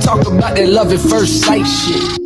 talk about that love at first sight shit.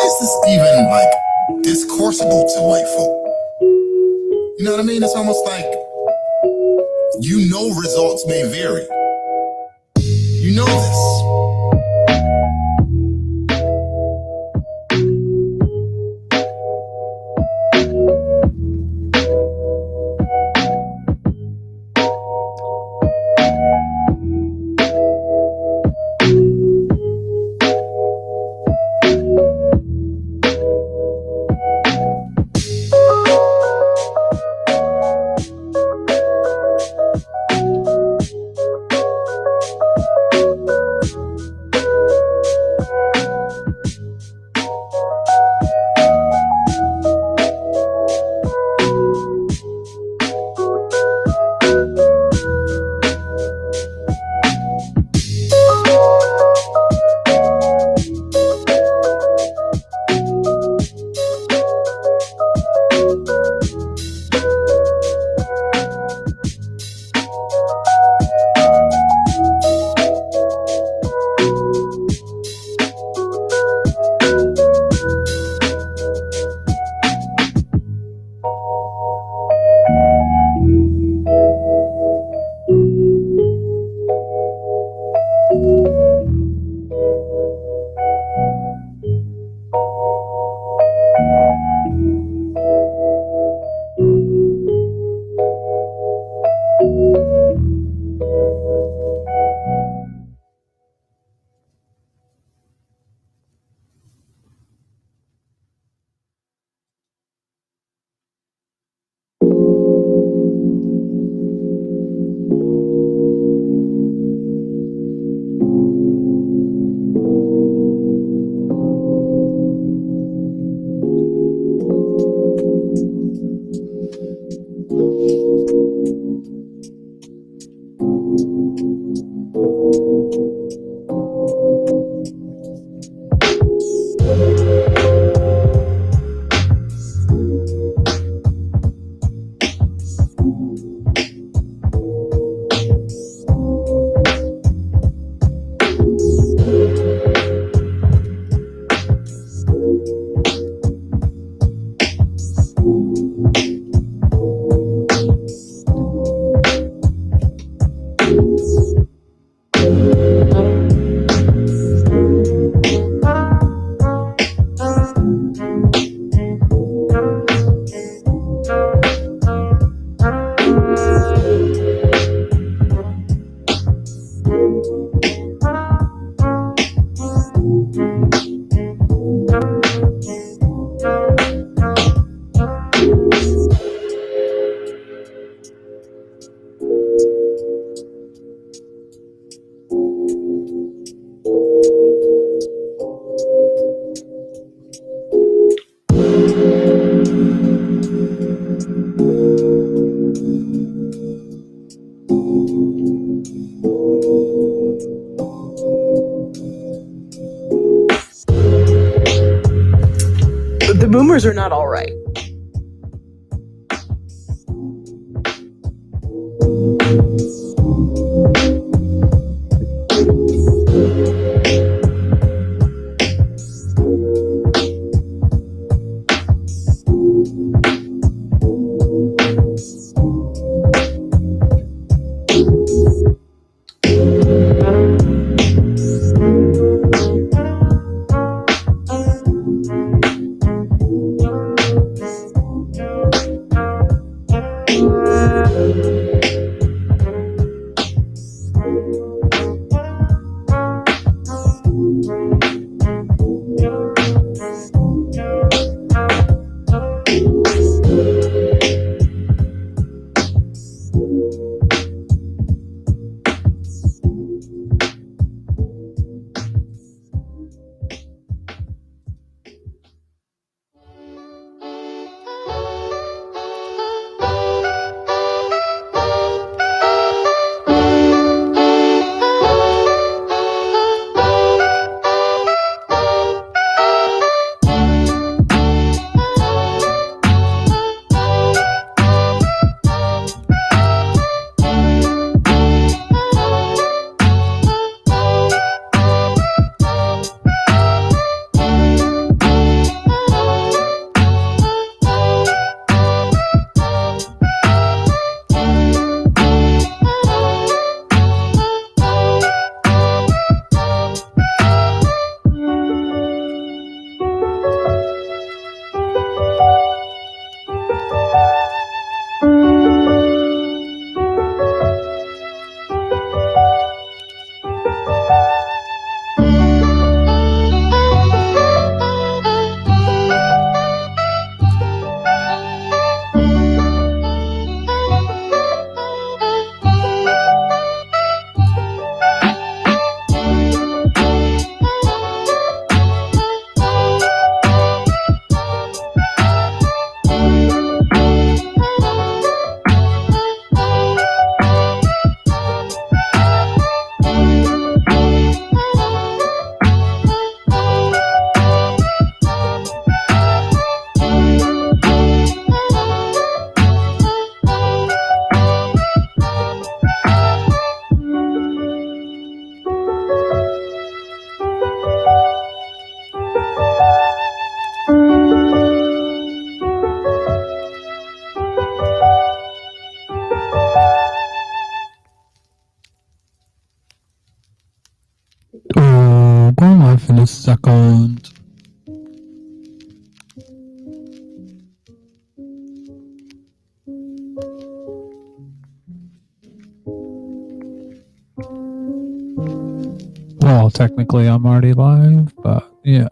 Is this even like discourseable to white folk? You know what I mean? It's almost like, you know, results may vary. You know this. rumors are not all right. Go live in a second. Well, technically I'm already live, but yeah.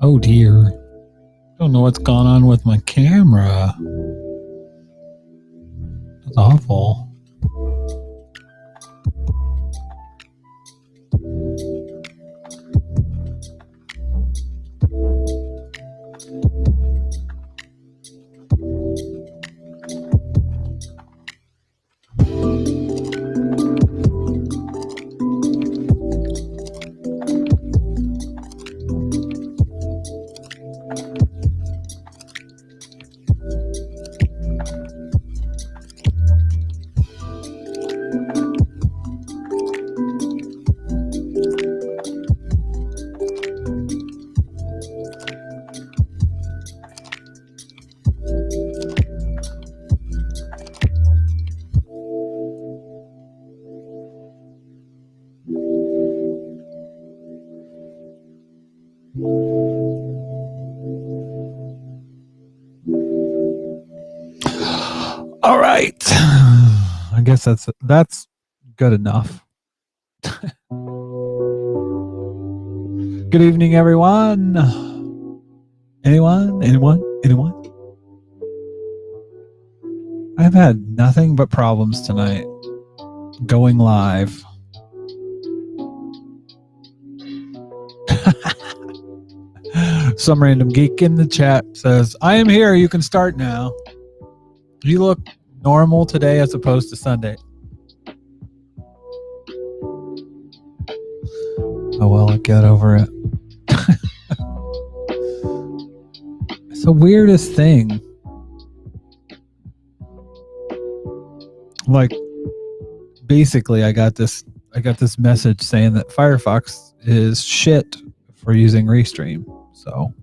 Oh dear. Don't know what's going on with my camera. That's awful. All right. I guess that's good enough. Good evening, everyone. Anyone? I've had nothing but problems tonight going live. Some random geek in the chat says, I am here. You can start now. You look normal today as opposed to Sunday. Oh, well, I'll get over it. It's the weirdest thing. Like, basically, I got this message saying that Firefox is shit for using Restream. So,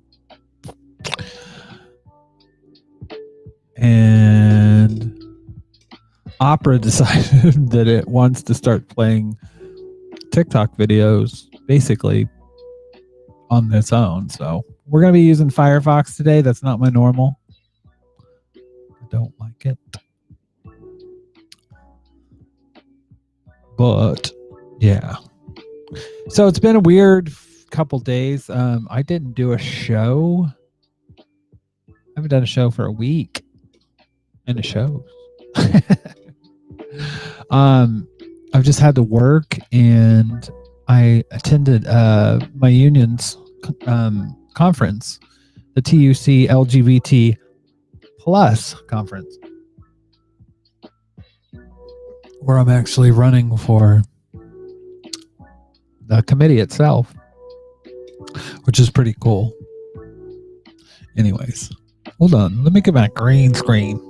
and Opera decided that it wants to start playing TikTok videos basically on its own. So we're going to be using Firefox today. That's not my normal. I don't like it. But yeah. So it's been a weird couple days. I didn't do a show. I haven't done a show for a week. And a show. I've just had to work, and I attended my union's conference, the TUC LGBT plus conference, where I'm actually running for the committee itself, which is pretty cool. Anyways, hold on. Let me get my green screen.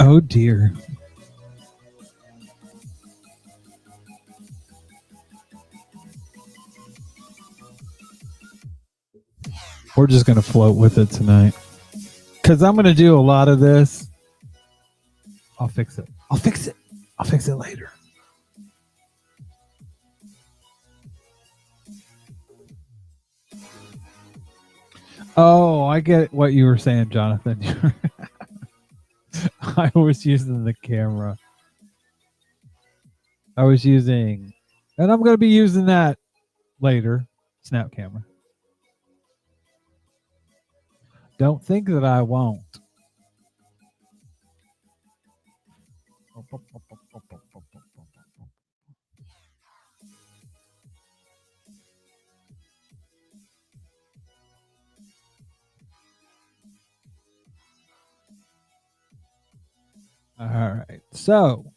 Oh dear. We're just going to float with it tonight. Because I'm going to do a lot of this. I'll fix it. I'll fix it later. Oh, I get what you were saying, Jonathan. I was using the camera. I was using, and I'm going to be using that later, snap camera. Don't think that I won't. All right. So,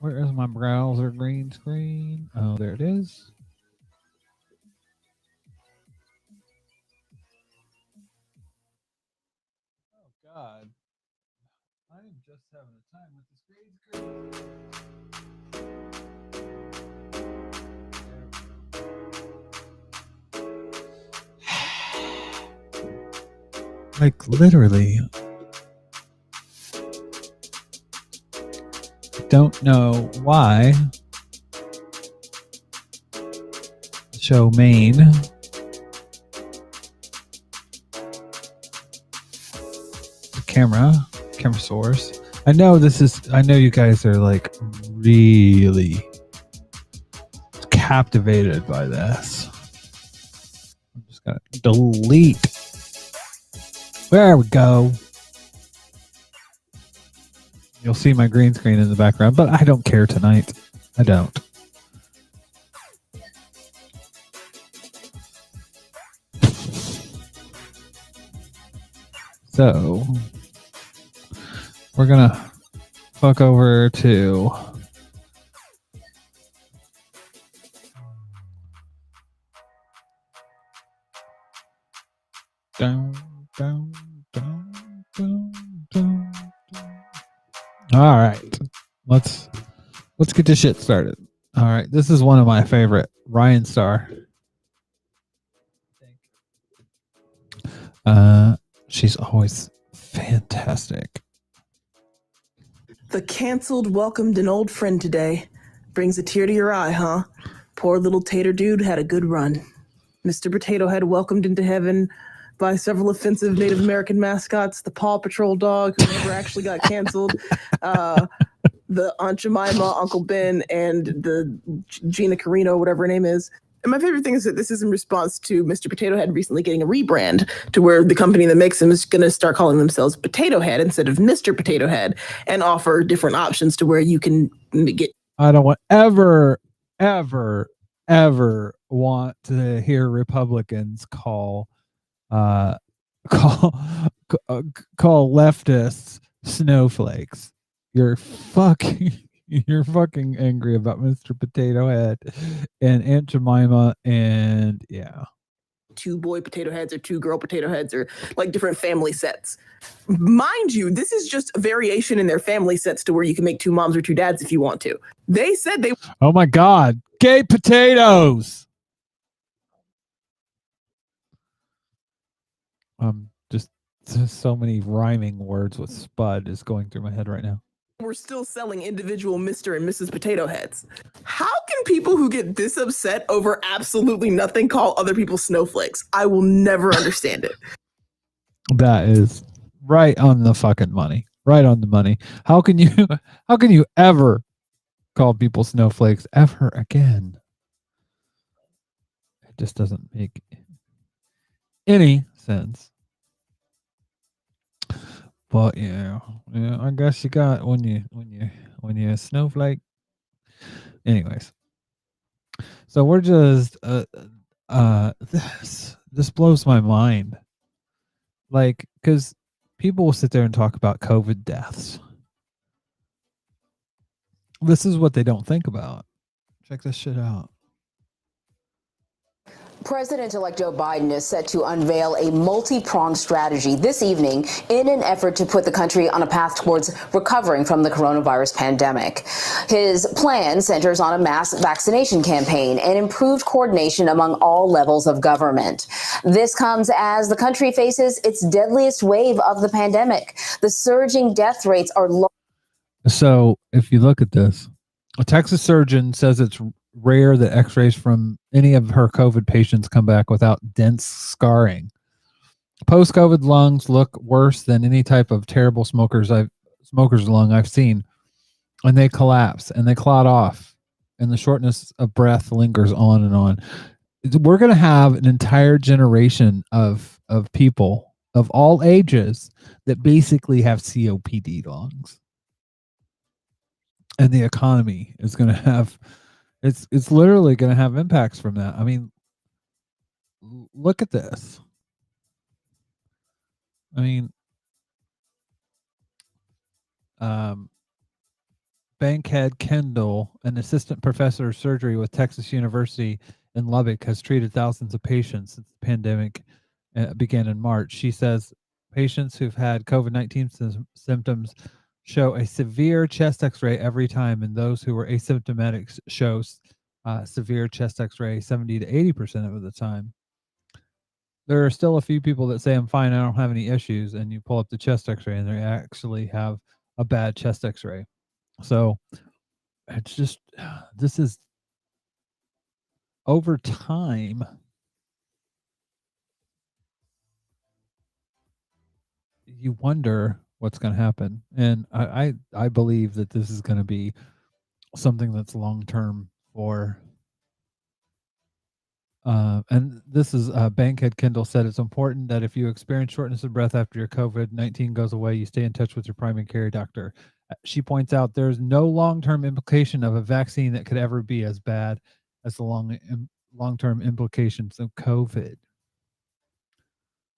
where is my browser green screen? Oh, there it is. Oh, God. I am just having a time with this green screen. Like, literally. Don't know why. Show main. Camera source. I know you guys are like really captivated by this. I'm just gonna delete. There we go. You'll see my green screen in the background, but I don't care tonight. I don't. So we're gonna fuck over to down. All right, let's get this shit started. All right, this is one of my favorite, Ryan Starr. She's always fantastic. The canceled welcomed an old friend today. Brings a tear to your eye, huh? Poor little tater dude had a good run. Mr. Potato Head welcomed into heaven by several offensive Native American mascots, the Paw Patrol dog, who never actually got canceled, the Aunt Jemima, Uncle Ben, and the Gina Carino, whatever her name is. And my favorite thing is that this is in response to Mr. Potato Head recently getting a rebrand to where the company that makes them is going to start calling themselves Potato Head instead of Mr. Potato Head and offer different options to where you can get. I don't want ever want to hear Republicans call leftists snowflakes. You're fucking angry about Mr. Potato Head and Aunt Jemima, and yeah. 2 boy potato heads or 2 girl potato heads or like different family sets. Mind you, this is just a variation in their family sets to where you can make 2 moms or 2 dads if you want to. They said they. Oh my God, gay potatoes. Just so many rhyming words with spud is going through my head right now. We're still selling individual Mr. and Mrs. Potato Heads. How can people who get this upset over absolutely nothing call other people snowflakes? I will never understand it. That is right on the fucking money. Right on the money. How can you ever call people snowflakes ever again? It just doesn't make any sense. But yeah, I guess you got when you a snowflake. Anyways, so we're just this blows my mind. Like, because people will sit there and talk about COVID deaths. This is what they don't think about. Check this shit out. President-elect Joe Biden is set to unveil a multi-pronged strategy this evening in an effort to put the country on a path towards recovering from the coronavirus pandemic. His plan centers on a mass vaccination campaign and improved coordination among all levels of government. This comes as the country faces its deadliest wave of the pandemic. The surging death rates are low. So if you look at this, a Texas surgeon says it's rare that x-rays from any of her COVID patients come back without dense scarring. Post-COVID lungs look worse than any type of terrible smoker's lung I've seen, and they collapse and they clot off, and the shortness of breath lingers on and on. We're going to have an entire generation of people of all ages that basically have COPD lungs, and the economy is going to have. It's literally going to have impacts from that. I mean, look at this. I mean, Bankhead Kendall, an assistant professor of surgery with Texas University in Lubbock, has treated thousands of patients since the pandemic began in March. She says patients who've had COVID-19 symptoms show a severe chest x-ray every time, and those who were asymptomatic show severe chest x-ray 70 to 80% of the time. There are still a few people that say, I'm fine, I don't have any issues, and you pull up the chest x-ray and they actually have a bad chest x-ray. So it's just, this is over time. You wonder what's going to happen. And I believe that this is going to be something that's long-term for, and this is Bankhead Kendall said, it's important that if you experience shortness of breath after your COVID-19 goes away, you stay in touch with your primary care doctor. She points out there's no long-term implication of a vaccine that could ever be as bad as the long-term implications of COVID.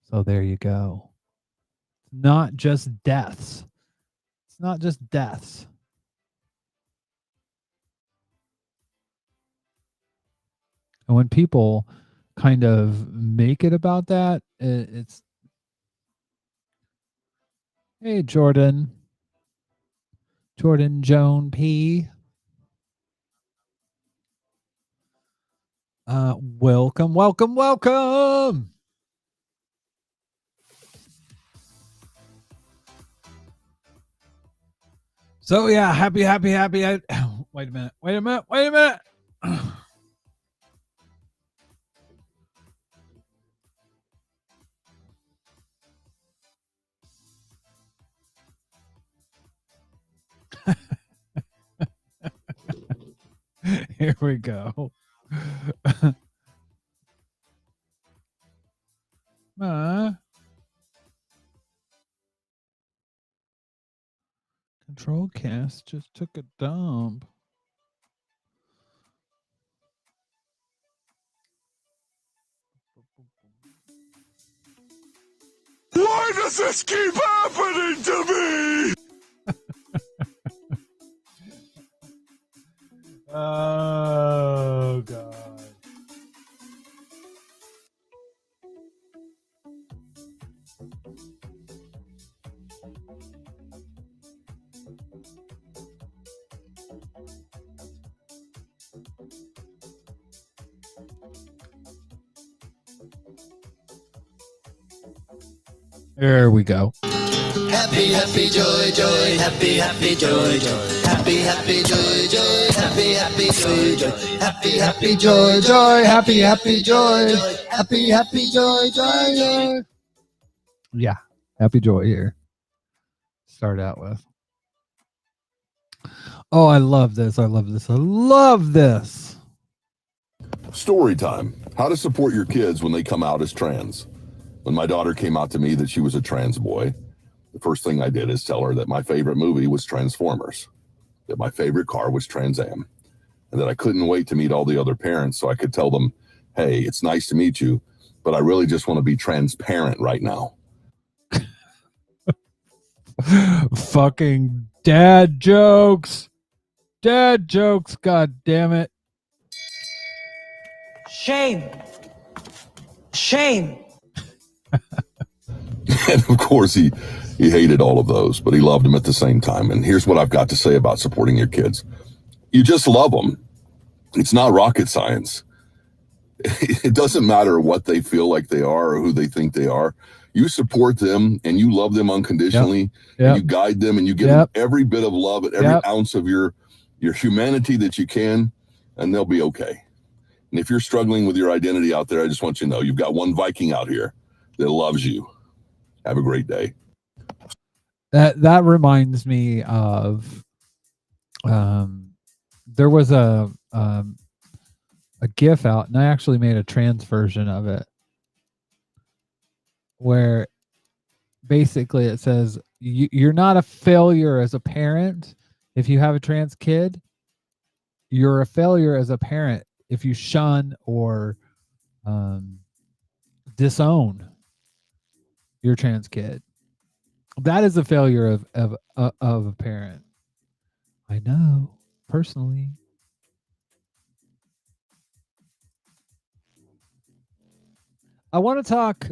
So there you go. Not just deaths. It's not just deaths. And when people kind of make it about that, it's, hey, Jordan Joan P. Welcome. So yeah, happy. Wait a minute. Here we go. Control cast just took a dump. Why does this keep happening to me? Oh, God. There we go. Happy, happy, joy, joy, happy, happy, joy, joy, happy, happy, joy, joy, happy, happy, joy, joy, happy, happy, joy, joy, happy, happy, joy, happy, happy, joy, joy. Yeah, happy joy here. Start out with. Oh, I love this. Story time. How to support your kids when they come out as trans. When my daughter came out to me that she was a trans boy, the first thing I did is tell her that my favorite movie was Transformers, that my favorite car was Trans Am, and that I couldn't wait to meet all the other parents so I could tell them, hey, it's nice to meet you, but I really just want to be transparent right now. Fucking dad jokes. God damn it. Shame. And of course, he hated all of those, but he loved them at the same time. And here's what I've got to say about supporting your kids. You just love them. It's not rocket science. It doesn't matter what they feel like they are or who they think they are. You support them and you love them unconditionally. Yep. And you guide them and you give them every bit of love and every ounce of your humanity that you can, and they'll be okay. And if you're struggling with your identity out there, I just want you to know you've got one Viking out here that loves you. Have a great day. That reminds me of there was a GIF out, and I actually made a trans version of it, where basically it says you're not a failure as a parent if you have a trans kid. You're a failure as a parent if you shun or disown your trans kid. That is a failure of a parent. I know personally. I want to talk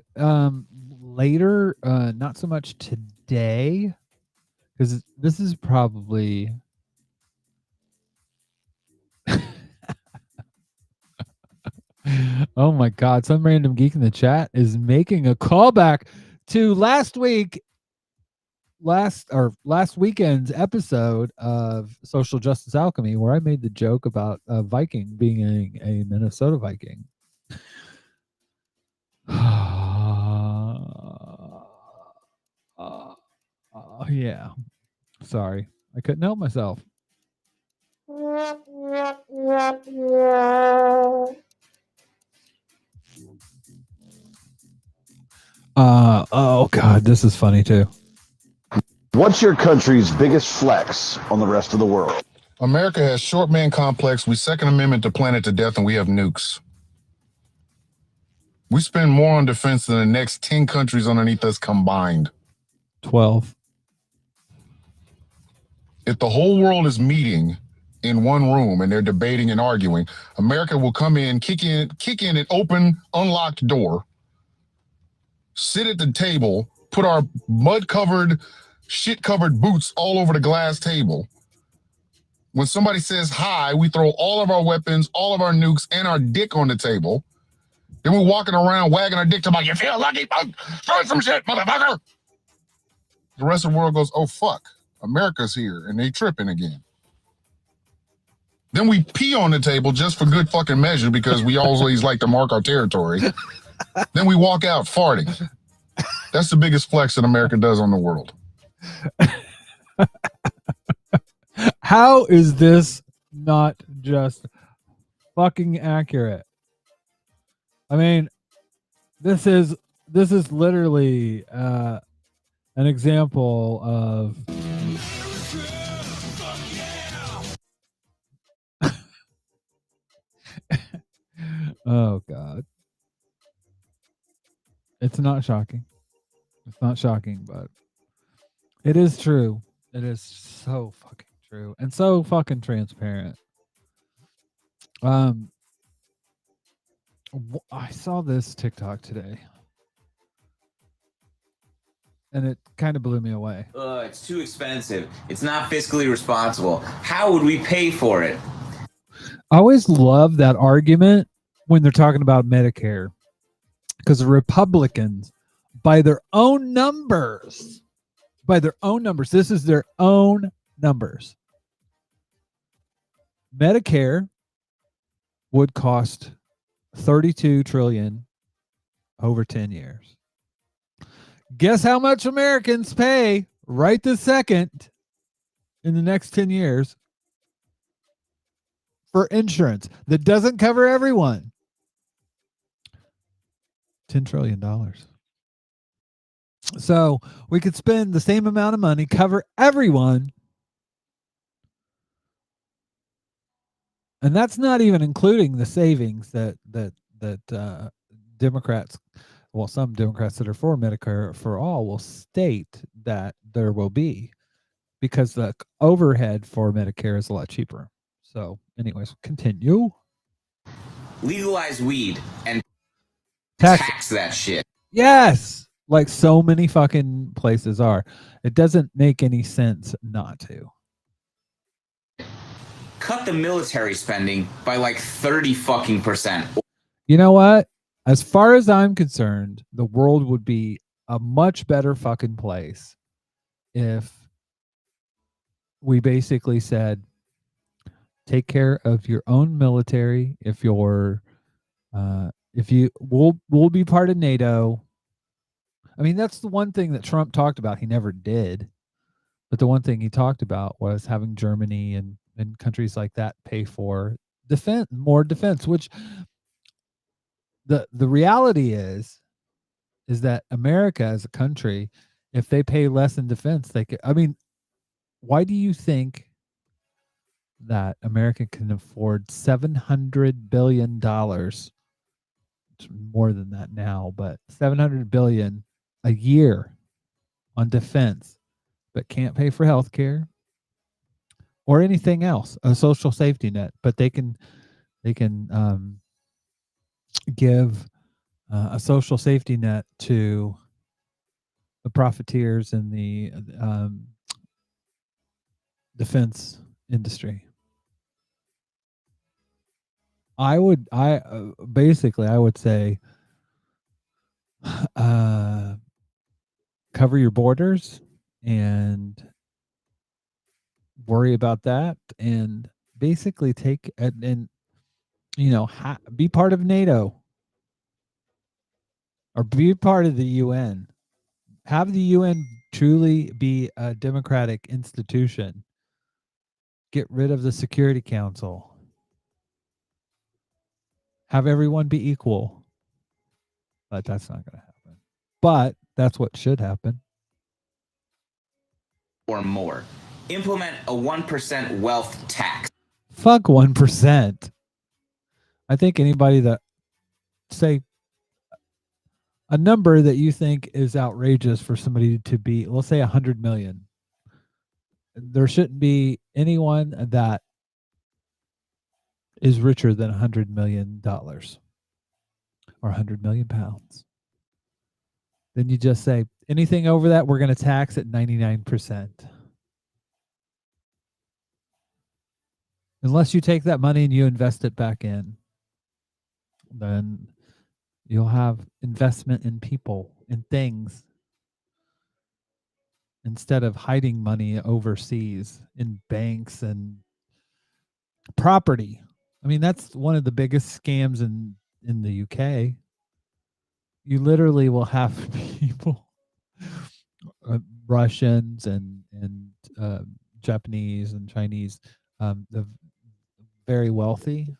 later, not so much today, because this is probably oh my god, some random geek in the chat is making a callback to last weekend's episode of Social Justice Alchemy, where I made the joke about a Viking being a Minnesota Viking. Yeah. Sorry. I couldn't help myself. Oh god, this is funny too. What's your country's biggest flex on the rest of the world? America has short man complex. We Second Amendment to planet to death, and we have nukes. We spend more on defense than the next 10 countries underneath us combined. 12. If the whole world is meeting in one room and they're debating and arguing, America will come in, kick in an open, unlocked door, sit at the table, put our mud-covered, shit-covered boots all over the glass table. When somebody says hi, we throw all of our weapons, all of our nukes, and our dick on the table. Then we're walking around wagging our dick to like, you feel lucky, punk? Start some shit, motherfucker. The rest of the world goes, oh, fuck. America's here, and they tripping again. Then we pee on the table just for good fucking measure because we always like to mark our territory. Then we walk out farting. That's the biggest flex that America does on the world. How is this not just fucking accurate? I mean, this is literally an example of oh god. It's not shocking. It's not shocking, but it is true. It is so fucking true and so fucking transparent. I saw this TikTok today, and it kind of blew me away. It's too expensive. It's not fiscally responsible. How would we pay for it? I always love that argument when they're talking about Medicare, because the Republicans, by their own numbers, this is their own numbers, Medicare would cost $32 trillion over 10 years. Guess how much Americans pay right this second in the next 10 years for insurance that doesn't cover everyone? $10 trillion. So we could spend the same amount of money, cover everyone, and that's not even including the savings that Democrats, well, some Democrats that are for Medicare for all will state that there will be, because the overhead for Medicare is a lot cheaper. So, anyways, continue. Legalize weed and Tax that shit. Yes, like so many fucking places are. It doesn't make any sense not to. Cut the military spending by like 30%. You know what? As far as I'm concerned, the world would be a much better fucking place if we basically said, take care of your own military. If you're, we'll be part of NATO. I mean, that's the one thing that Trump talked about. He never did. But the one thing he talked about was having Germany and countries like that pay for more defense, which the reality is that America as a country, if they pay less in defense, they could, I mean, why do you think that America can afford $700 billion? It's more than that now, but $700 billion a year on defense, but can't pay for health care or anything else, a social safety net, but they can give a social safety net to the profiteers in the defense industry. I would say cover your borders and worry about that, and basically take and be part of NATO or be part of the UN. Have the UN truly be a democratic institution. Get rid of the Security Council. Have everyone be equal. But that's not going to happen. But that's what should happen. Or more. Implement a 1% wealth tax. Fuck 1%. I think anybody that say a number that you think is outrageous for somebody to be, let's say 100 million. There shouldn't be anyone that is richer than $100 million or 100 million pounds. Then you just say anything over that, we're going to tax at 99%. Unless you take that money and you invest it back in, then you'll have investment in people, in things, instead of hiding money overseas in banks and property. I mean, that's one of the biggest scams in the UK. You literally will have people, Russians and Japanese and Chinese, the very wealthy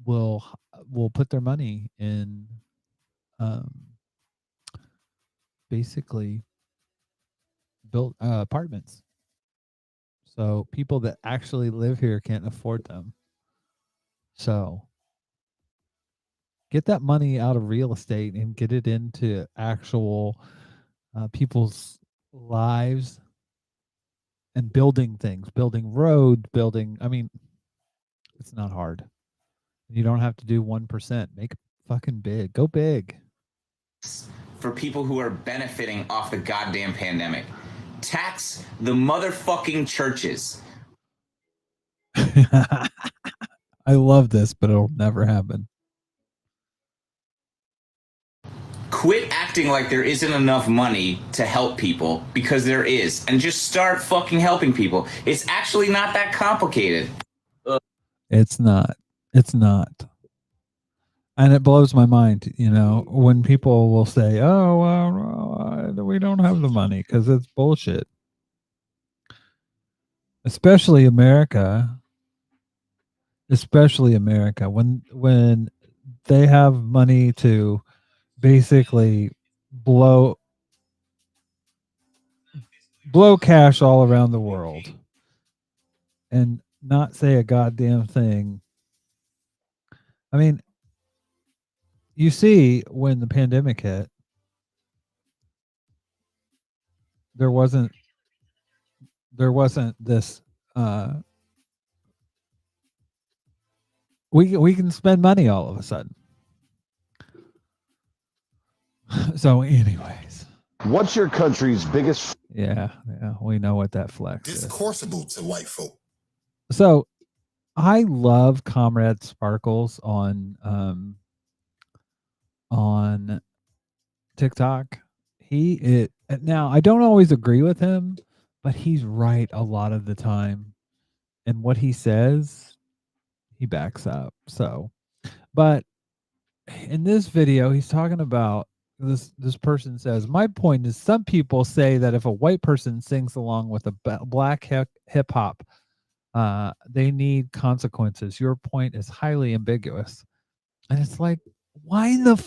will put their money in basically built apartments. So people that actually live here can't afford them. So get that money out of real estate and get it into actual people's lives and building things, building roads, I mean, it's not hard. You don't have to do 1%. Make it fucking big. Go big. For people who are benefiting off the goddamn pandemic. Tax the motherfucking churches. I love this, but it'll never happen. Quit acting like there isn't enough money to help people, because there is, and just start fucking helping people. It's actually not that complicated. It's not. And it blows my mind, when people will say, oh, well, we don't have the money, because it's bullshit. Especially America, when they have money to basically blow cash all around the world and not say a goddamn thing. I mean, you see, when the pandemic hit, there wasn't this we can spend money all of a sudden. So anyways, what's your country's biggest yeah, we know what that flex is. Discourseable to white folk. So I love Comrade Sparkles on TikTok. Now I don't always agree with him, but he's right a lot of the time, and what he says, he backs up. So, but in this video, he's talking about this person says, my point is, some people say that if a white person sings along with a black hip hop, they need consequences. Your point is highly ambiguous. And it's like, why in the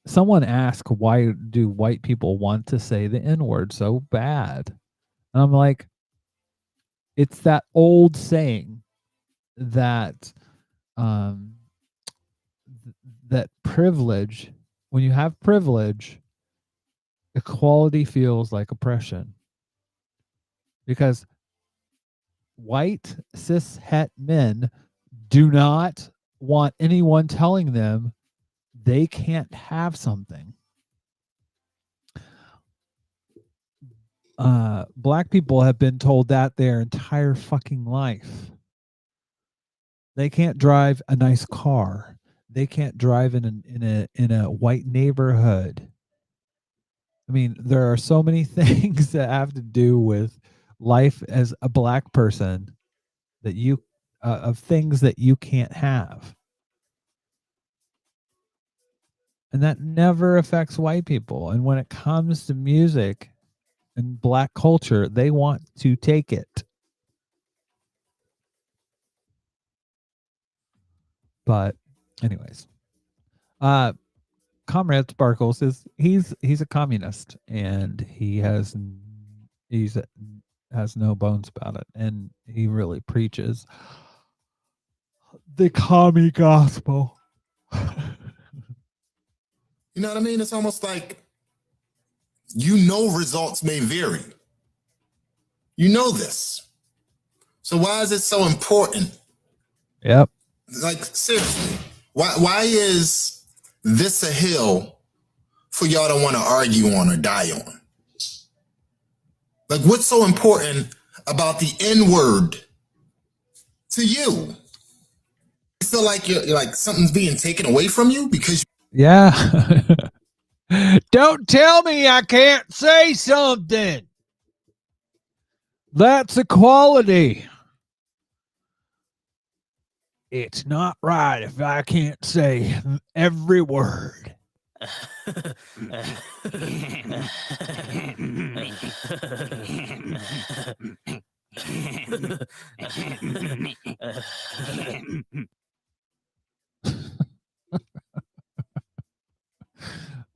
someone asked, why do white people want to say the N-word so bad? And I'm like, it's that old saying that that privilege, when you have privilege, equality feels like oppression. Because white cis het men do not want anyone telling them they can't have something. Black people have been told that their entire fucking life. They can't drive a nice car. They can't drive in a white neighborhood. I mean, there are so many things that have to do with life as a black person that you of things that you can't have. And that never affects white people. And when it comes to music and black culture, they want to take it. But anyways, Comrade Sparkles he's a communist, and he has no bones about it, and he really preaches the commie gospel. You know what I mean? It's almost like, you know, results may vary. You know this. So why is it so important? Yep. Like, seriously, why is this a hill for y'all to want to argue on or die on? Like, what's so important about the N-word to you? You feel like you're like something's being taken away from you because Yeah. Don't tell me I can't say something. That's equality. It's not right if I can't say every word.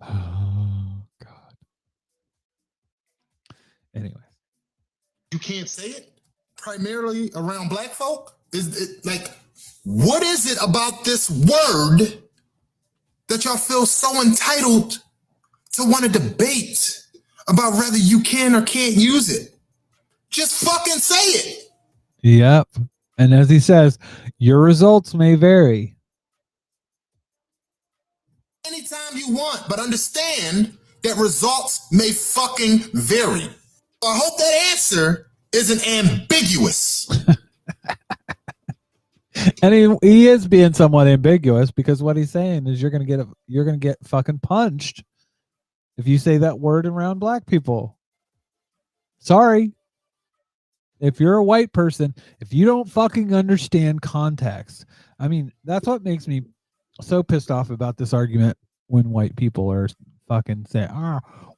Oh, God. Anyway. you can't say it, primarily around black folk? Is it like, what is it about this word that y'all feel so entitled to want to debate about whether you can or can't use it? Just fucking say it. Yep. And as he says, your results may vary. Anytime you want, but understand that results may fucking vary. I hope that answer isn't ambiguous. And he is being somewhat ambiguous, because what he's saying is you're gonna get fucking punched if you say that word around black people. Sorry. If you're a white person, if you don't fucking understand context, I mean, that's what makes me so pissed off about this argument when white people are fucking saying,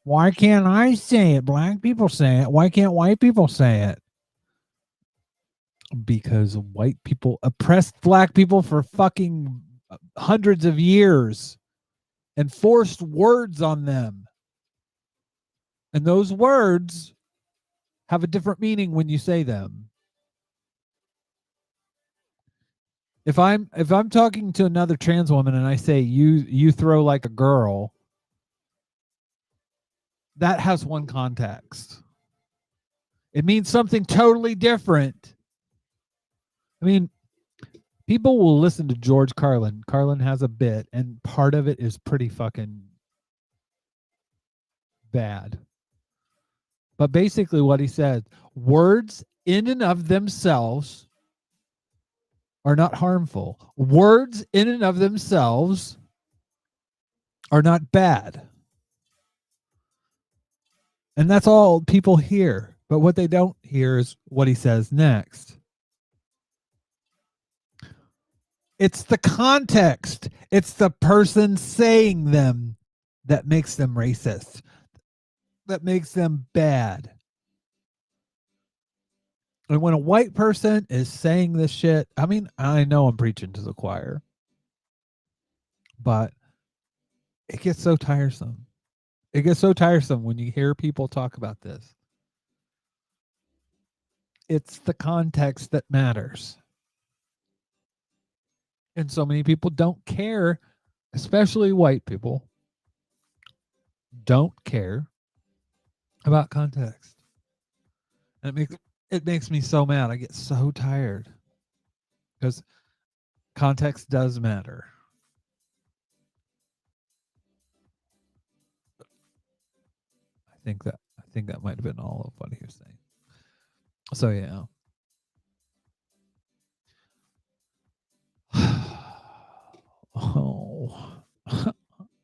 why can't I say it? Black people say it. Why can't white people say it? Because white people oppressed black people for fucking hundreds of years and forced words on them. And those words have a different meaning when you say them. If I'm talking to another trans woman and I say you throw like a girl, that has one context. It means something totally different. I mean, people will listen to George Carlin. Carlin has a bit, and part of it is pretty fucking bad. But basically what he said, words in and of themselves are not harmful. Words in and of themselves are not bad. And that's all people hear. But what they don't hear is what he says next. It's the context. It's the person saying them that makes them racist, that makes them bad. And when a white person is saying this shit, I mean, I know I'm preaching to the choir, but it gets so tiresome. It gets so tiresome when you hear people talk about this. It's the context that matters. And so many people don't care especially white people, don't care about context. And it makes me so mad. I get so tired because context does matter. I think that might have been all of what he was saying. So yeah. Oh,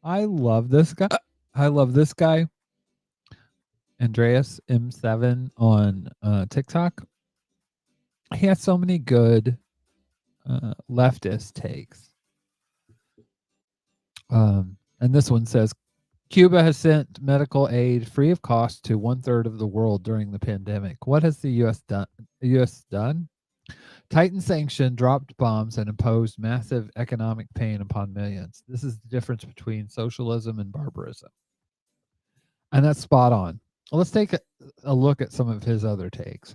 I love this guy. Andreas M7 on TikTok. He has so many good leftist takes. And this one says, Cuba has sent medical aid free of cost to 1/3 of the world during the pandemic. What has the U.S. done? Tightened sanction, dropped bombs, and imposed massive economic pain upon millions. This is the difference between socialism and barbarism. And that's spot on. Well, let's take a look at some of his other takes.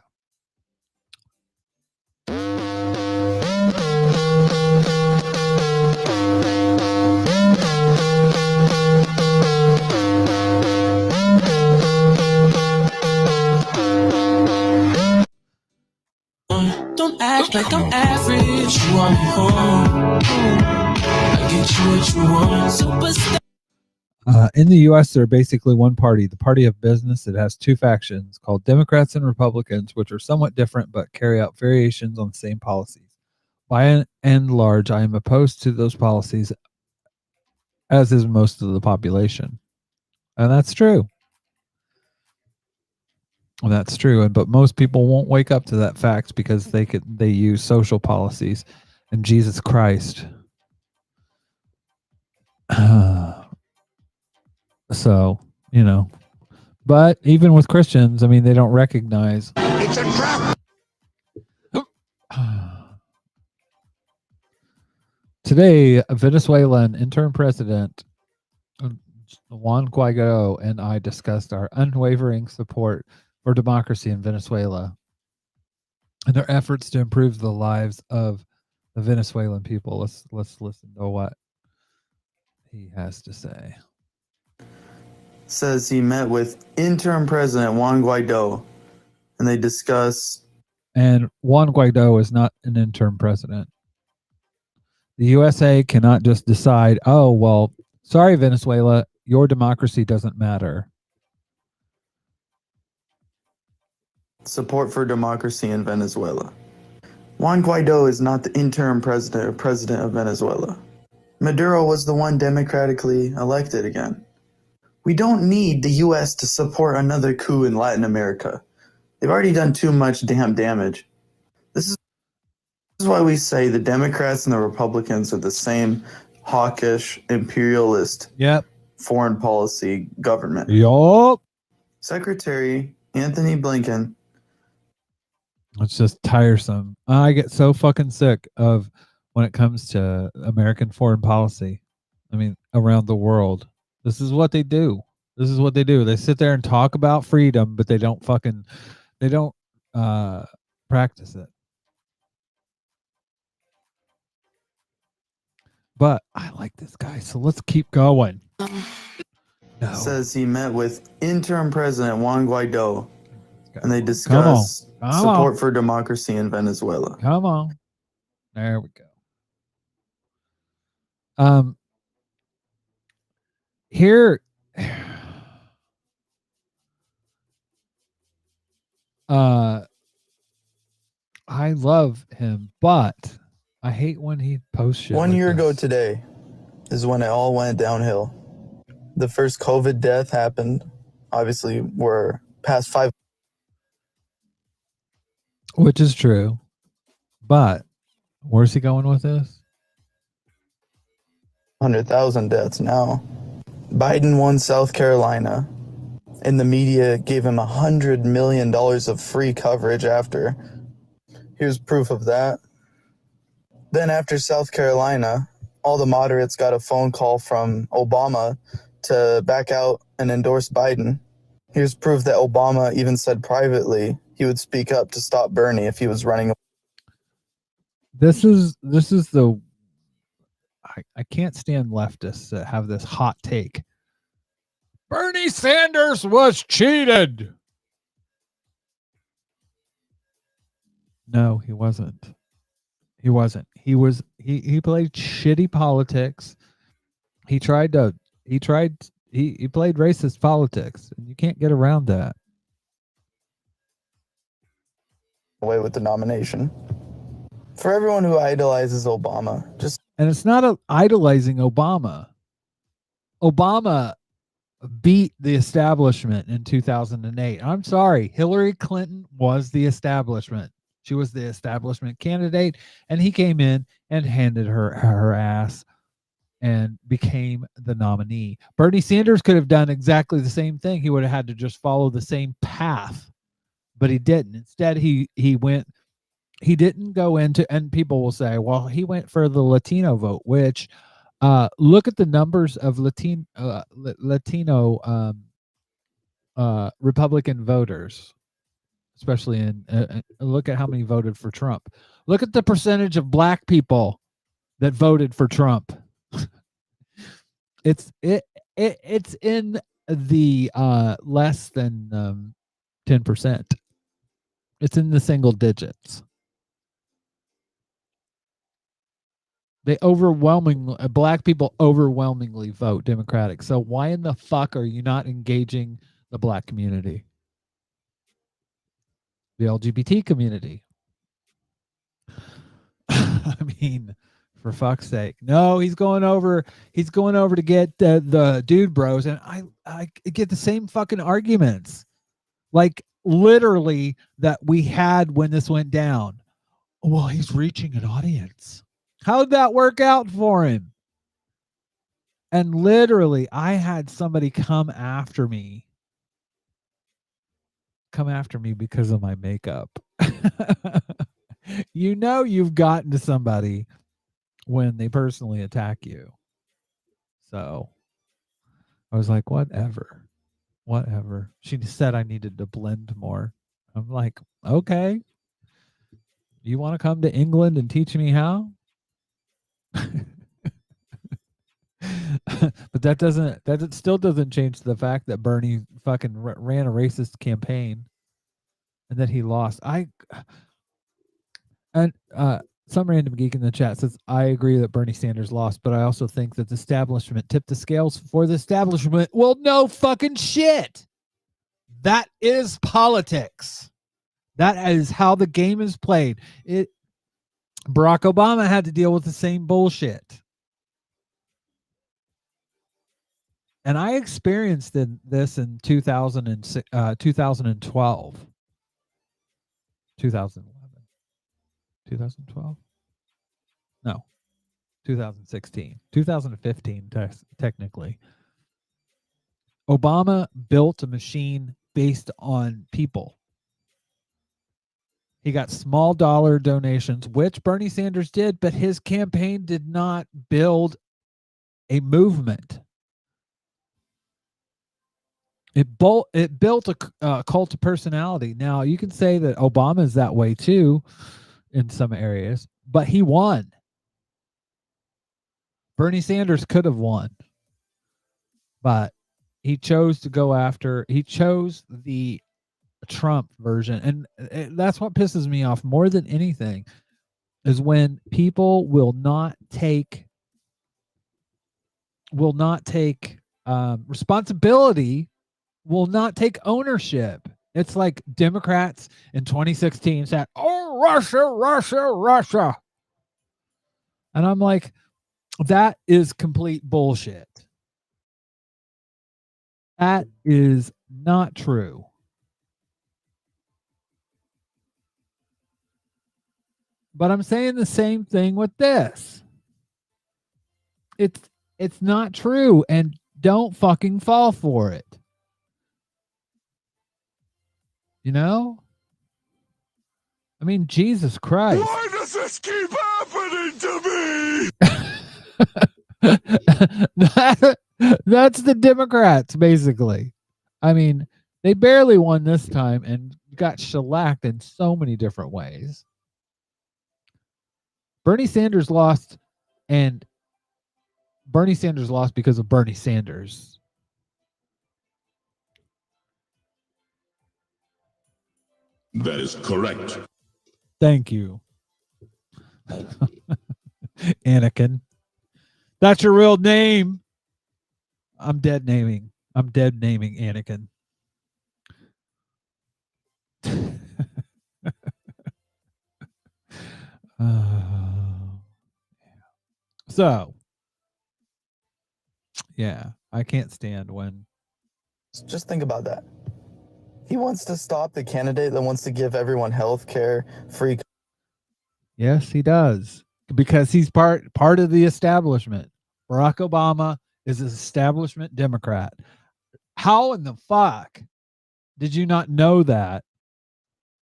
Don't act like I'm average. You want me home. I get you what you want. Superstar. In the U.S., there are basically one party, the party of business. It has two factions called Democrats and Republicans, which are somewhat different but carry out variations on the same policies. By and large, I am opposed to those policies, as is most of the population. And that's true. That's true. But most people won't wake up to that fact because they use social policies and Jesus Christ. So, you know, but even with Christians, I mean, they don't recognize. It's a trap. Today, Venezuelan interim president Juan Guaido and I discussed our unwavering support for democracy in Venezuela and their efforts to improve the lives of the Venezuelan people. Let's listen to what he has to say. Says he met with interim president Juan Guaido and they discuss. And Juan Guaido is not an interim president. The USA cannot just decide, oh, well, sorry, Venezuela, your democracy doesn't matter. Support for democracy in Venezuela. Juan Guaido is not the interim president or president of Venezuela. Maduro was the one democratically elected again. We don't need the U.S. to support another coup in Latin America. They've already done too much damn damage. This is why we say the Democrats and the Republicans are the same hawkish, imperialist foreign policy government. Yup. Secretary Anthony Blinken. It's just tiresome. I get so fucking sick of when it comes to American foreign policy. I mean, around the world. This is what they do. They sit there and talk about freedom, but they don't practice it. But I like this guy, so let's keep going. No. Says he met with interim president Juan Guaido and they discuss support for democracy in Venezuela. Come on. There we go. Here I love him, but I hate when he posts shit. 1 year ago today is when it all went downhill. The first COVID death happened. Obviously, we're past 5. Which is true. But where's he going with this? 100,000 deaths now. Biden won South Carolina, and the media gave him $100 million of free coverage after. Here's proof of that. Then after South Carolina, all the moderates got a phone call from Obama to back out and endorse Biden. Here's proof that Obama even said privately he would speak up to stop Bernie if he was running. This is the, I I can't stand leftists that have this hot take. Bernie Sanders was cheated. No, he wasn't. He wasn't. He played shitty politics. He played racist politics, and you can't get around that. Away with the nomination. For everyone who idolizes Obama, and it's not idolizing Obama. Obama beat the establishment in 2008. I'm sorry, Hillary Clinton was the establishment. She was the establishment candidate, and he came in and handed her ass and became the nominee. Bernie Sanders could have done exactly the same thing. He would have had to just follow the same path, but he didn't. Instead, he didn't go into, and people will say, well, he went for the Latino vote, which look at the numbers of Latino Republican voters, especially in look at how many voted for Trump. Look at the percentage of black people that voted for Trump. It's in the less than 10%. It's in the single digits. Black people overwhelmingly vote Democratic. So why in the fuck are you not engaging the black community? The LGBT community? I mean, for fuck's sake. No, he's going over to get the dude bros, and I get the same fucking arguments. Like literally that we had when this went down. Well, he's reaching an audience. How'd that work out for him? And literally, I had somebody come after me because of my makeup. You know you've gotten to somebody when they personally attack you. So I was like, whatever. She said I needed to blend more. I'm like, okay. You want to come to England and teach me how? But that still doesn't change the fact that Bernie fucking ran a racist campaign and that he lost. Some random geek in the chat says, I agree that Bernie Sanders lost, but I also think that the establishment tipped the scales for the establishment. Well, no fucking shit. That is politics. That is how the game is played. Barack Obama had to deal with the same bullshit. And I experienced this in 2012. 2011. 2012? No. 2016. 2015, technically. Obama built a machine based on people. He got small dollar donations, which Bernie Sanders did, but his campaign did not build a movement. It built a cult of personality. Now, you can say that Obama is that way too in some areas, but he won. Bernie Sanders could have won, but he chose to go after, he chose the Trump version. And that's what pisses me off more than anything, is when people will not take responsibility, will not take ownership. It's like Democrats in 2016 said, oh, Russia. And I'm like, that is complete bullshit. That is not true. But I'm saying the same thing with this. It's not true, and don't fucking fall for it. You know? I mean, Jesus Christ. Why does this keep happening to me? That's the Democrats, basically. I mean, they barely won this time and got shellacked in so many different ways. Bernie Sanders lost, and Bernie Sanders lost because of Bernie Sanders. That is correct. Thank you. Anakin. That's your real name. I'm dead naming Anakin. So, yeah, I can't stand when. Just think about that. He wants to stop the candidate that wants to give everyone health care, free. Yes, he does. Because he's part of the establishment. Barack Obama is an establishment Democrat. How in the fuck did you not know that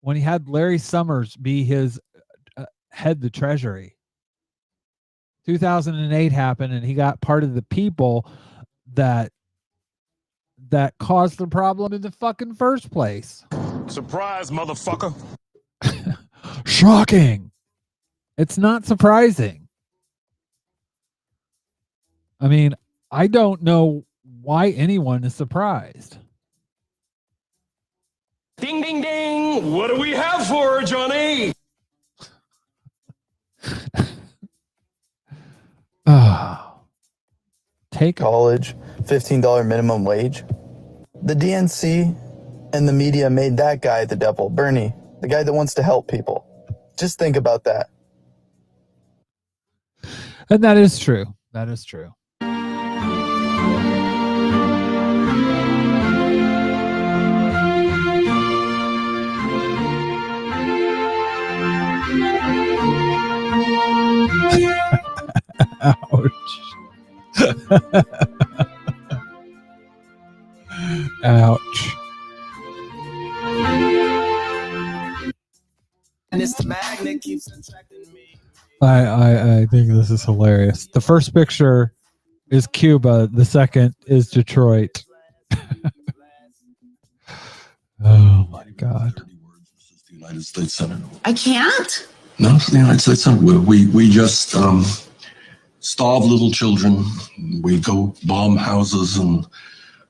when he had Larry Summers be his head the Treasury? 2008 happened, and he got part of the people that caused the problem in the fucking first place. Surprise, motherfucker. Shocking. It's not surprising. I mean, I don't know why anyone is surprised. Ding, ding, ding. What do we have for her, Johnny? Take college, $15 minimum wage. The DNC and the media made that guy the devil, Bernie, the guy that wants to help people. Just think about that. And that is true. That is true. Ouch. Ouch. And it's the magnet keeps attracting me. I think this is hilarious. The first picture is Cuba. The second is Detroit. Oh my God. The United States Senate. I can't. No, it's the United States Senate. We just starve little children. We go bomb houses and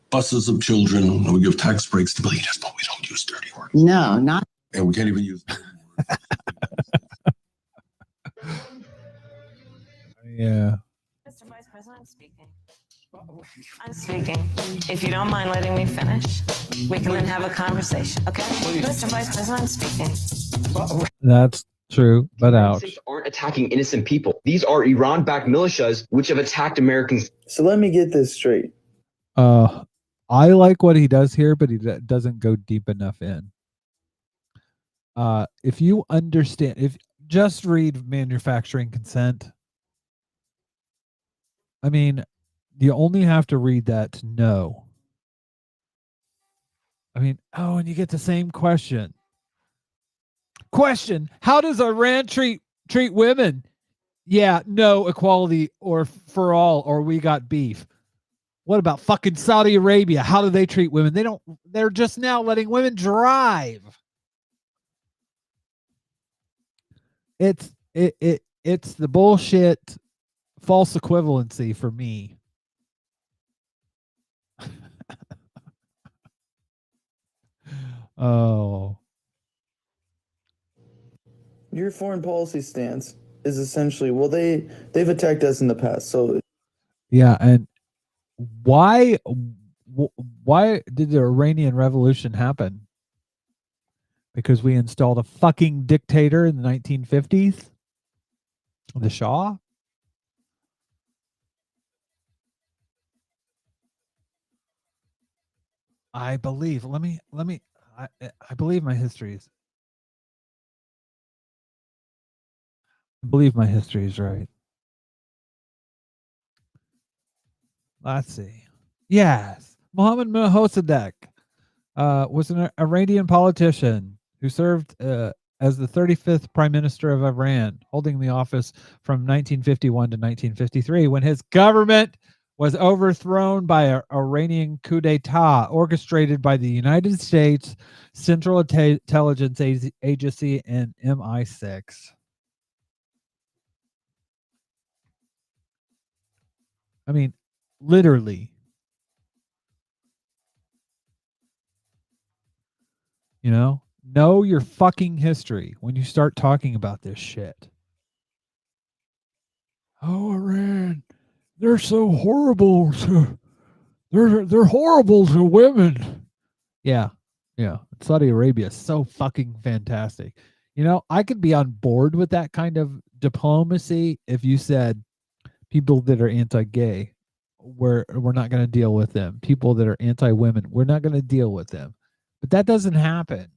buses of children. And we give tax breaks to billionaires, but we don't use dirty words. No, not. And we can't even use dirty words. Yeah. Mr. Vice President, I'm speaking. I'm speaking. If you don't mind letting me finish, we can then have a conversation, okay? Mr. Vice President, I'm speaking. That's true, but ouch. Aren't attacking innocent people. These are Iran-backed militias which have attacked Americans. So let me get this straight. I like what he does here, but he doesn't go deep enough in. If you understand, if just read manufacturing consent. I mean, you only have to read that to know. I mean, oh, and you get the same question. Question, how does Iran treat women? Yeah, no, equality or for all, or we got beef. What about fucking Saudi Arabia? How do they treat women? They're just now letting women drive. It's the bullshit false equivalency for me. Oh. Your foreign policy stance is essentially, well, they've attacked us in the past, so yeah. And why did the Iranian Revolution happen? Because we installed a fucking dictator in the 1950s, the Shah. I believe. I believe my history is. I believe my history is right. Let's see. Yes, Mohammad Mossadegh was an Iranian politician who served as the 35th Prime Minister of Iran, holding the office from 1951 to 1953, when his government was overthrown by an Iranian coup d'etat orchestrated by the United States Central Intelligence Agency and MI6. I mean, literally. Know your fucking history when you start talking about this shit. Oh, Iran, they're so horrible to they're horrible to women. Yeah. Yeah. Saudi Arabia is so fucking fantastic. I could be on board with that kind of diplomacy if you said people that are anti-gay, we're not going to deal with them. People that are anti-women, we're not going to deal with them. But that doesn't happen.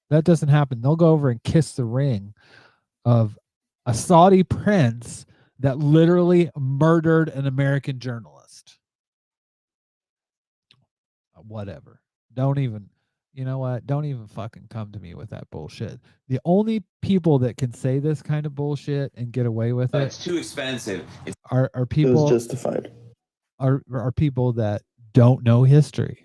That doesn't happen. They'll go over and kiss the ring of a Saudi prince that literally murdered an American journalist. Whatever. Don't even, you know what? Don't even fucking come to me with that bullshit. The only people that can say this kind of bullshit and get away with it It's too expensive. are It was people justified. are people that don't know history.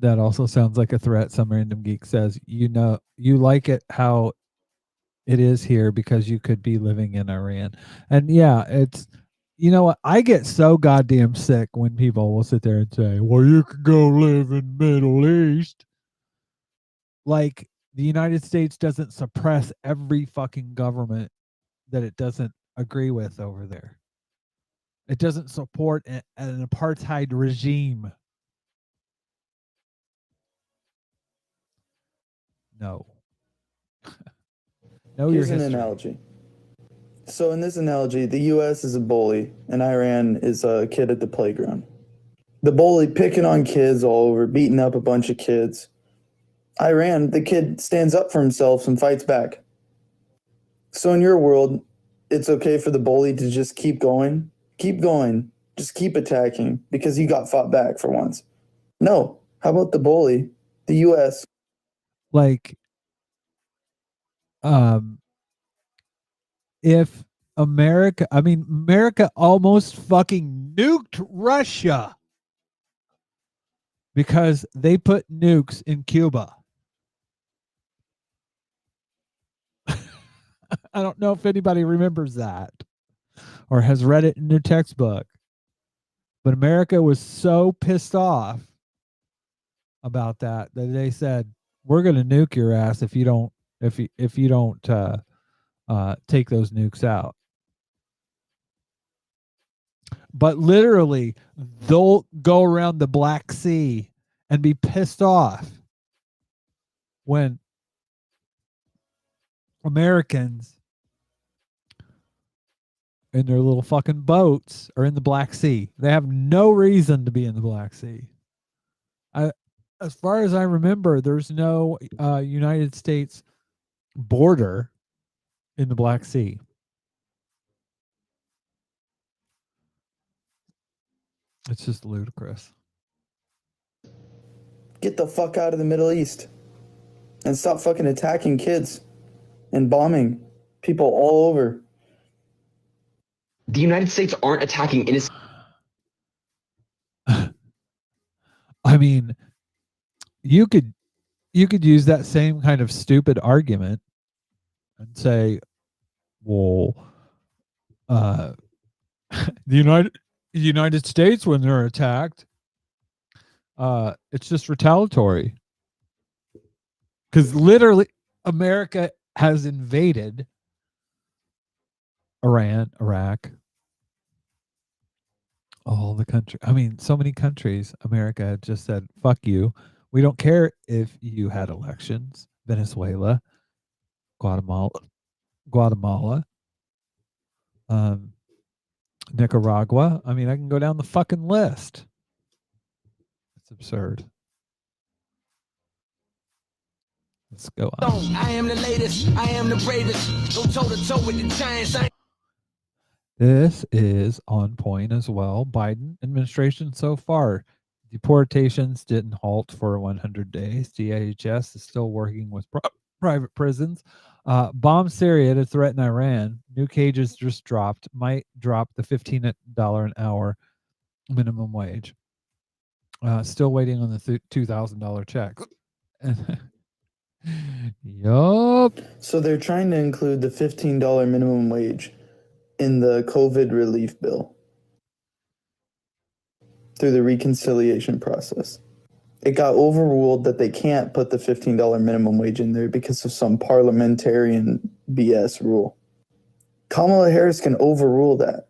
That also sounds like a threat. Some random geek says, you like it how it is here because you could be living in Iran. And yeah, it's, what? I get so goddamn sick when people will sit there and say, well, you could go live in Middle East. Like the United States doesn't suppress every fucking government that it doesn't agree with over there. It doesn't support an apartheid regime. No. Know your Here's an history. analogy. So in this analogy, the U.S. is a bully and Iran is a kid at the playground. The bully picking on kids all over, beating up a bunch of kids. Iran, the kid stands up for himself and fights back. So in your world, it's okay for the bully to just keep going, just keep attacking because he got fought back for once. No, how about the bully, the U.S.? Like, if America almost fucking nuked Russia because they put nukes in Cuba. I don't know if anybody remembers that or has read it in their textbook, but America was so pissed off about that they said, we're going to nuke your ass if you don't take those nukes out. But literally, they'll go around the Black Sea and be pissed off when Americans in their little fucking boats are in the Black Sea. They have no reason to be in the Black Sea. As far as I remember, there's no United States border in the Black Sea. It's just ludicrous. Get the fuck out of the Middle East and stop fucking attacking kids and bombing people all over. The United States aren't attacking innocent. I mean, you could use that same kind of stupid argument and say, well, the United States, when they're attacked, it's just retaliatory. Because literally, America has invaded Iran, Iraq, all the country. I mean, so many countries. America had just said, "Fuck you. We don't care if you had elections." Venezuela, Guatemala, Nicaragua. I mean, I can go down the fucking list. It's absurd. Let's go on. I am the latest. I am the bravest. Go toe to toe with the giants. This is on point as well. Biden administration so far. Deportations didn't halt for 100 days. DHS is still working with private prisons. Bomb Syria to threaten Iran. New cages just dropped. Might drop the $15 an hour minimum wage. Still waiting on the $2,000 check. Yup. So they're trying to include the $15 minimum wage in the COVID relief bill through the reconciliation process. It got overruled that they can't put the $15 minimum wage in there because of some parliamentarian BS rule. Kamala Harris can overrule that.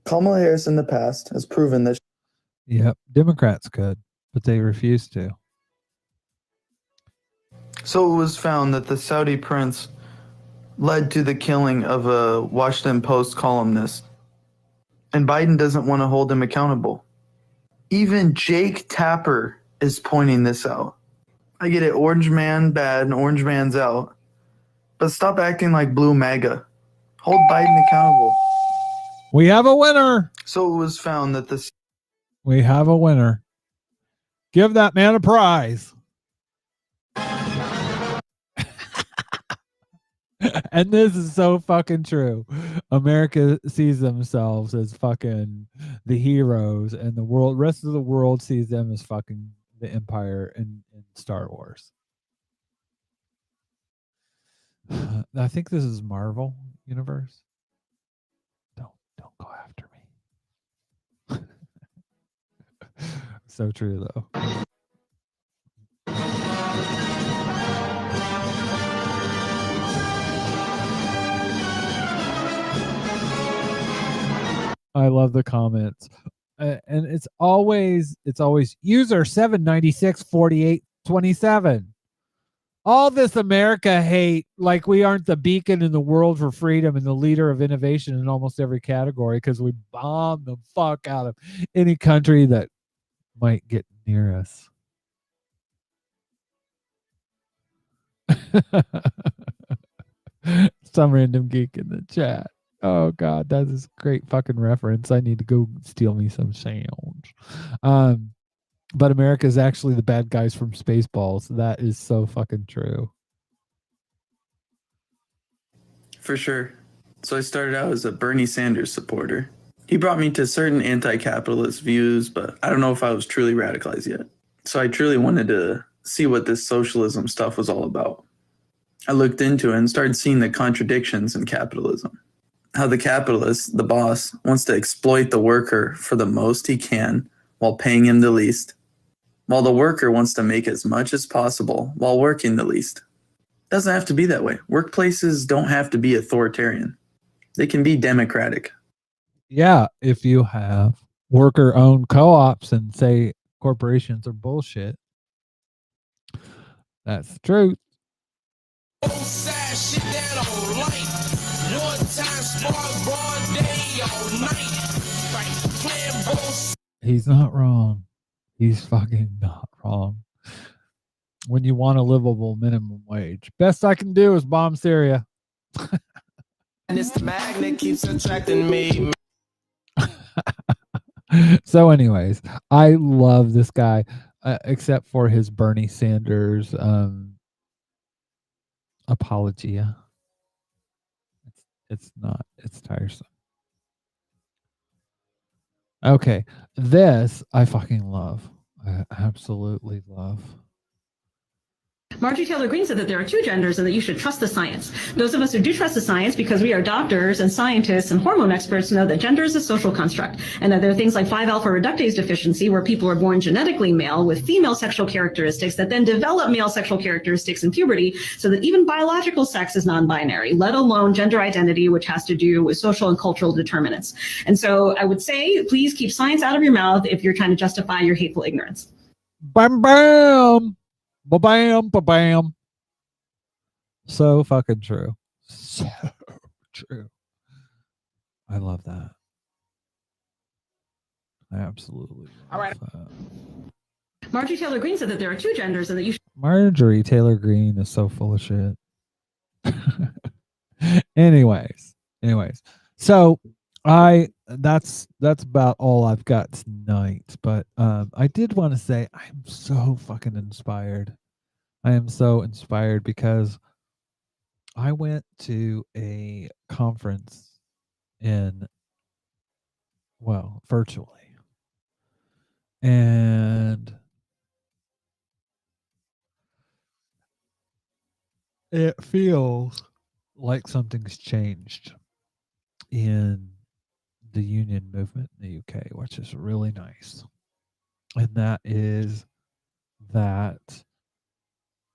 Kamala Harris in the past has proven that. Yep. Democrats could, but they refuse to. So it was found that the Saudi prince led to the killing of a Washington Post columnist, and Biden doesn't want to hold him accountable. Even Jake Tapper is pointing this out. I get it, orange man bad and orange man's out, but stop acting like blue MAGA. Hold Biden accountable. We have a winner. So it was found that the. We have a winner. Give that man a prize. And this is so fucking true. America sees themselves as fucking the heroes, and the rest of the world sees them as fucking the Empire in Star Wars. I think this is Marvel Universe. Don't go after me. So true though. I love the comments. And it's always user 7964827. All this America hate, like we aren't the beacon in the world for freedom and the leader of innovation in almost every category because we bomb the fuck out of any country that might get near us. Some random geek in the chat. Oh God, that is a great fucking reference. I need to go steal me some sounds. But America is actually the bad guys from Spaceballs. That is so fucking true. For sure. So I started out as a Bernie Sanders supporter. He brought me to certain anti-capitalist views, but I don't know if I was truly radicalized yet. So I truly wanted to see what this socialism stuff was all about. I looked into it and started seeing the contradictions in capitalism. How the capitalist, the boss, wants to exploit the worker for the most he can while paying him the least, while the worker wants to make as much as possible while working the least. Doesn't have to be that way. Workplaces don't have to be authoritarian. They can be democratic. Yeah, if you have worker-owned co-ops and say corporations are bullshit. That's the truth. He's not wrong. He's fucking not wrong. When you want a livable minimum wage, best I can do is bomb Syria. And it's the magnet keeps attracting me. So anyways, I love this guy, except for his Bernie Sanders apologia. It's tiresome. Okay, this I fucking love. I absolutely love. Marjorie Taylor Greene said that there are two genders and that you should trust the science. Those of us who do trust the science, because we are doctors and scientists and hormone experts, know that gender is a social construct and that there are things like 5-alpha reductase deficiency where people are born genetically male with female sexual characteristics that then develop male sexual characteristics in puberty, so that even biological sex is non-binary, let alone gender identity, which has to do with social and cultural determinants. And so I would say, please keep science out of your mouth if you're trying to justify your hateful ignorance. Bam, bam. Ba-bam, ba-bam. So fucking true. So true. I love that. I absolutely love All right. that. Marjorie Taylor Greene said that there are two genders and that you should. Marjorie Taylor Greene is so full of shit. Anyways. So that's about all I've got tonight. But I did want to say I'm so fucking inspired. I am so inspired because I went to a conference virtually. And it feels like something's changed in the union movement in the UK, which is really nice. And that is that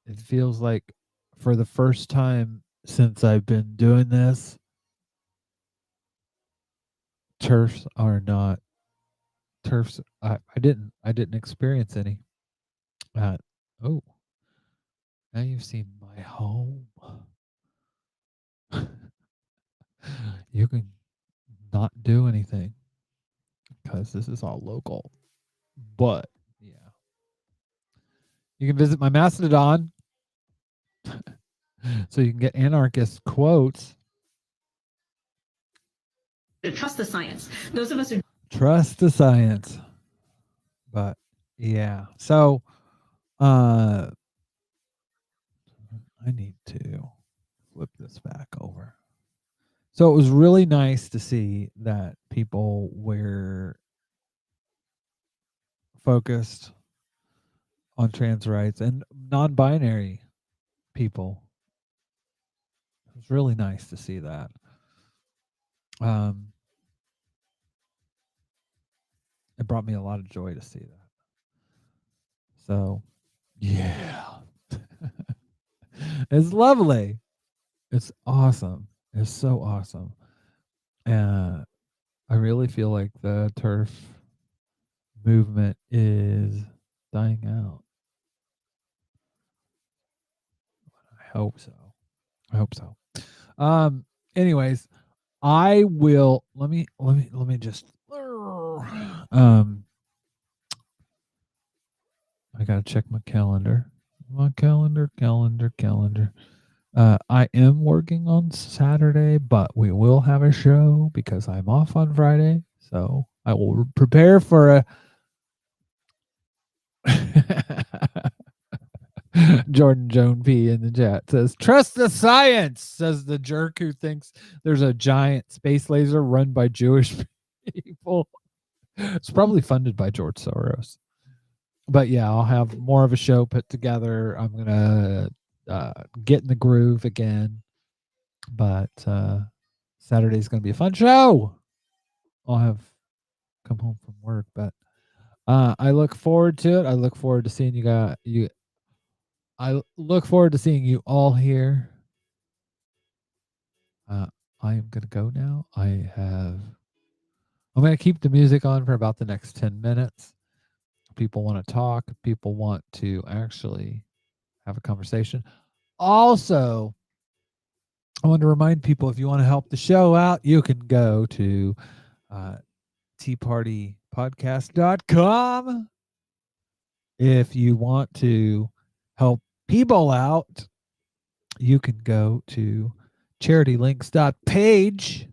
it feels like for the first time since I've been doing this, turfs are not turfs. I didn't experience any. Oh, now you've seen my home. You can not do anything because this is all local. But yeah, you can visit my Mastodon so you can get anarchist quotes. To trust the science. Those of us who Trust the science. But yeah, so I need to flip this back over. So it was really nice to see that people were focused on trans rights and non-binary people. It was really nice to see that. It brought me a lot of joy to see that. So, yeah. It's lovely. It's awesome. It's so awesome. I really feel like the turf movement is dying out. I hope so. I hope so. Anyways, I will let me just I gotta check my calendar. Calendar. I am working on Saturday, but we will have a show because I'm off on Friday. So I will prepare for a Jordan Joan P in the chat says, "Trust the science," says the jerk who thinks there's a giant space laser run by Jewish people. It's probably funded by George Soros. But yeah, I'll have more of a show put together. I'm gonna get in the groove again. But Saturday's gonna be a fun show. I'll have come home from work, but I look forward to it. I look forward to seeing I look forward to seeing you all here. I am gonna go now. I'm gonna keep the music on for about the next 10 minutes. People want to talk. People want to actually have a conversation. Also, I want to remind people, if you want to help the show out, you can go to teapartypodcast.com. If you want to help people out, you can go to charitylinks.page.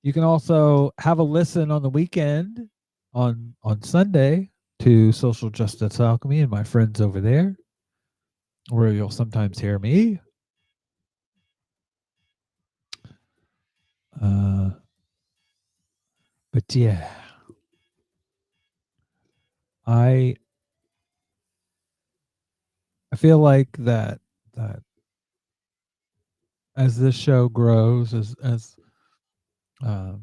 You can also have a listen on the weekend on Sunday to Social Justice Alchemy and my friends over there, where you'll sometimes hear me. But yeah, I feel like that as this show grows, as I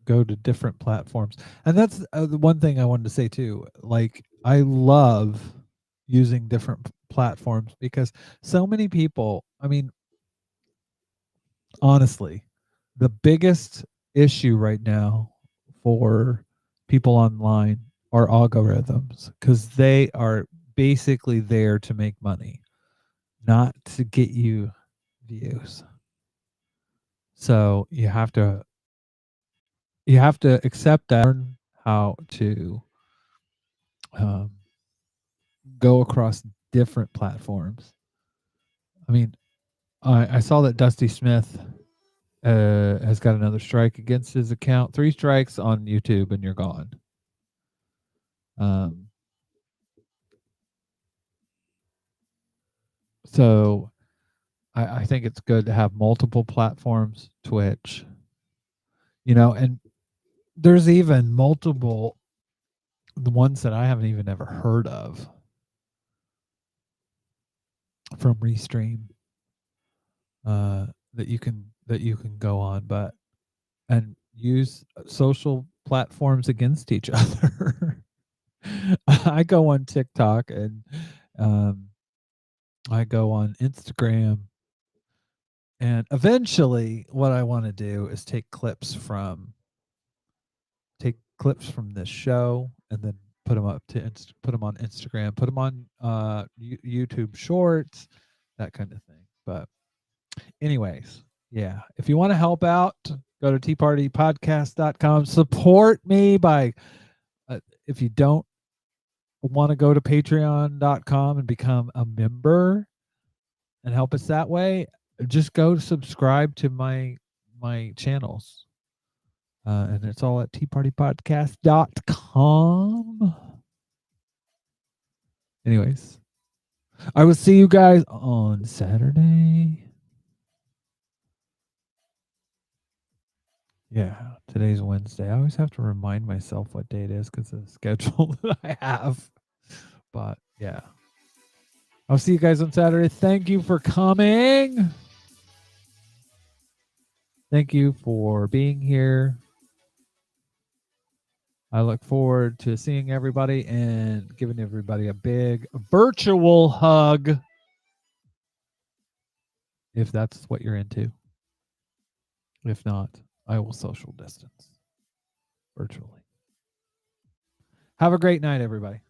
go to different platforms, and that's the one thing I wanted to say too. Like, I love using different platforms because so many people. I mean, honestly, the biggest issue right now for people online are algorithms, because they are basically there to make money, not to get you views. So you have to accept that, learn how to go across different platforms. I mean, I saw that Dusty Smith has got another strike against his account. 3 strikes on YouTube and you're gone. So I think it's good to have multiple platforms, Twitch, and there's even multiple, the ones that I haven't even ever heard of from Restream that you can go on, but and use social platforms against each other. I go on TikTok and I go on Instagram, and eventually what I want to do is take clips from this show and then put them up to put them on Instagram, put them on YouTube Shorts, that kind of thing. But anyways, yeah, if you want to help out, go to teapartypodcast.com. Support me by if you don't want to go to patreon.com and become a member and help us that way, just go subscribe to my channels. And it's all at teapartypodcast.com. Anyways, I will see you guys on Saturday. Yeah, today's Wednesday. I always have to remind myself what day it is because of the schedule that I have. But yeah, I'll see you guys on Saturday. Thank you for coming. Thank you for being here. I look forward to seeing everybody and giving everybody a big virtual hug, if that's what you're into. If not, I will social distance virtually. Have a great night, everybody.